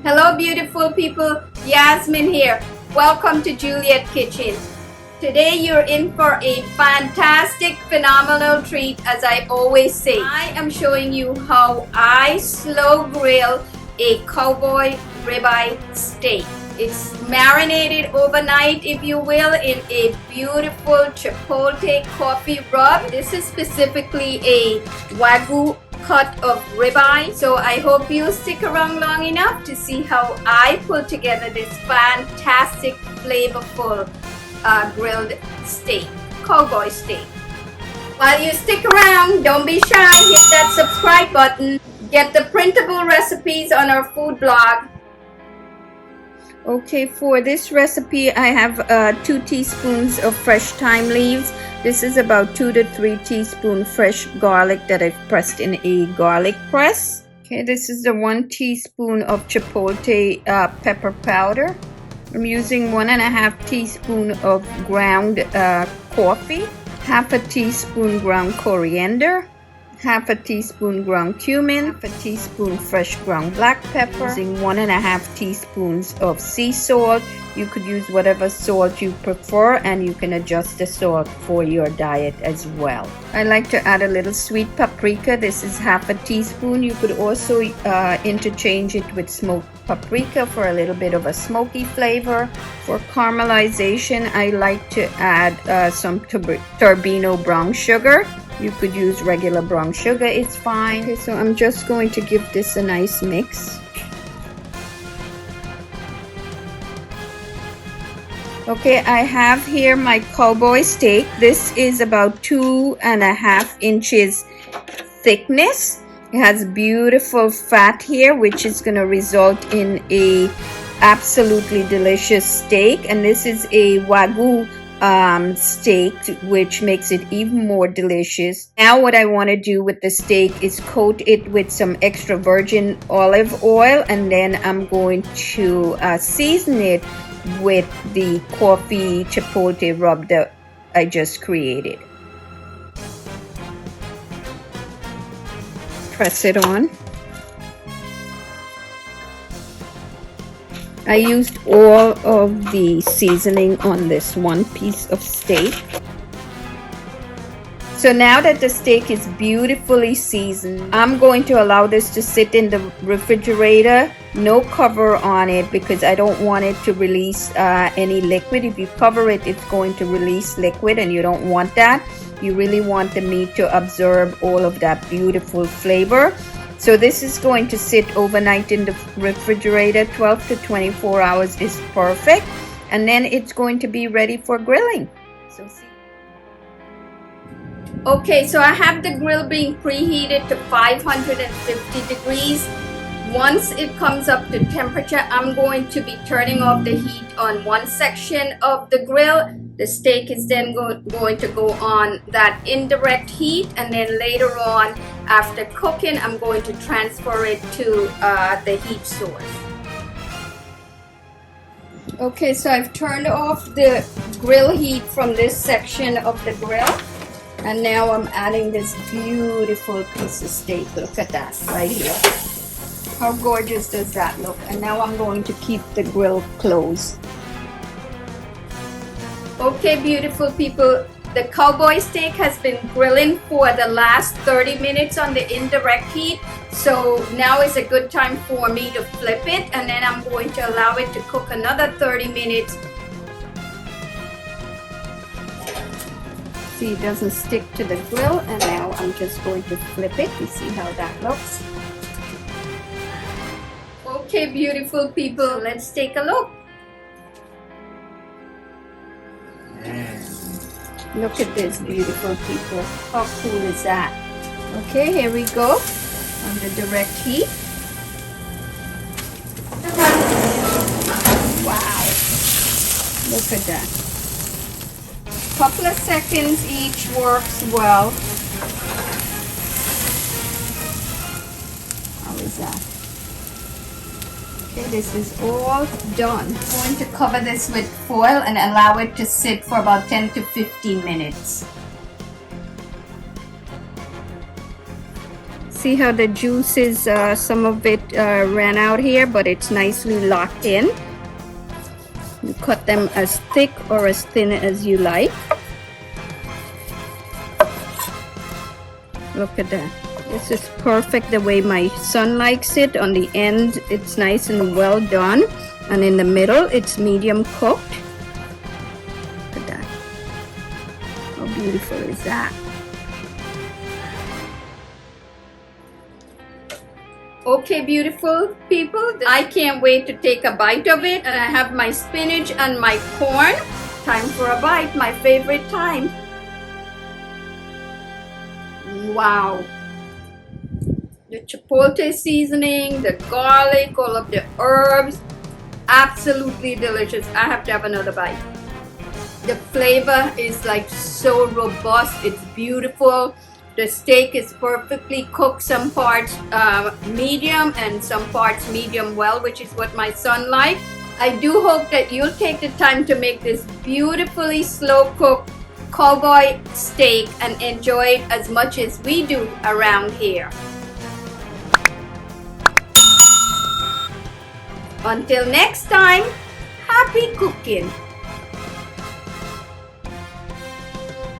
Hello beautiful people, Yasmin here. Welcome to Juliet Kitchen. Today you're in for a fantastic, phenomenal treat, as I always say. I am showing you how I slow grill a cowboy ribeye steak. It's marinated overnight, if you will, in a beautiful Chipotle coffee rub. This is specifically a wagyu cut of ribeye, so I hope you stick around long enough to see how I put together this fantastic, flavorful grilled steak, cowboy steak. While you stick around, don't be shy, hit that subscribe button, get the printable recipes on our food blog. Okay, for this recipe I have 2 teaspoons of fresh thyme leaves. This is about 2 to 3 teaspoons fresh garlic that I've pressed in a garlic press. Okay, this is the 1 teaspoon of chipotle pepper powder. I'm using 1.5 teaspoon of ground coffee, half a teaspoon ground coriander, half a teaspoon ground cumin, half a teaspoon fresh ground black pepper, using 1.5 teaspoons of sea salt. You could use whatever salt you prefer, and you can adjust the salt for your diet as well. I like to add a little sweet paprika. This is half a teaspoon. You could also interchange it with smoked paprika for a little bit of a smoky flavor. For caramelization, I like to add some turbino brown sugar. You could use regular brown sugar, it's fine. Okay, so I'm just going to give this a nice mix. Okay, I have here my cowboy steak. This is about 2.5 inches thickness. It has beautiful fat here, which is going to result in a absolutely delicious steak. And this is a wagyu steak, which makes it even more delicious. Now what I want to do with the steak is coat it with some extra virgin olive oil, and then I'm going to season it with the coffee chipotle rub that I just created. Press it on. I used all of the seasoning on this one piece of steak. So now that the steak is beautifully seasoned, I'm going to allow this to sit in the refrigerator. No cover on it because I don't want it to release any liquid. If you cover it, it's going to release liquid, and you don't want that. You really want the meat to absorb all of that beautiful flavor. So this is going to sit overnight in the refrigerator. 12 to 24 hours is perfect. And then it's going to be ready for grilling. So see. Okay, so I have the grill being preheated to 550 degrees. Once it comes up to temperature, I'm going to be turning off the heat on one section of the grill. The steak is then going to go on that indirect heat, and then later on, after cooking, I'm going to transfer it to the heat source. Okay, so I've turned off the grill heat from this section of the grill, and now I'm adding this beautiful piece of steak. Look at that right here. How gorgeous does that look? And now I'm going to keep the grill closed. Okay, beautiful people, the cowboy steak has been grilling for the last 30 minutes on the indirect heat. So now is a good time for me to flip it, and then I'm going to allow it to cook another 30 minutes. See, it doesn't stick to the grill, and now I'm just going to flip it. You see how that looks? Okay, beautiful people, so let's take a look. Look at this, beautiful people. How cool is that? Okay, here we go on the direct heat. Wow, look at that. Couple of seconds each works well. How is that? Okay, this is all done. I'm going to cover this with foil and allow it to sit for about 10 to 15 minutes. See how the juice is, some of it ran out here, but it's nicely locked in. You cut them as thick or as thin as you like. Look at that. This is perfect the way my son likes it. On the end, it's nice and well done. And in the middle, it's medium cooked. Look at that. How beautiful is that? Okay, beautiful people, I can't wait to take a bite of it. And I have my spinach and my corn. Time for a bite, my favorite time. Wow. The chipotle seasoning, the garlic, all of the herbs, absolutely delicious. I have to have another bite. The flavor is like so robust, it's beautiful. The steak is perfectly cooked, some parts medium and some parts medium well, which is what my son likes. I do hope that you'll take the time to make this beautifully slow cooked cowboy steak and enjoy it as much as we do around here. Until next time, happy cooking!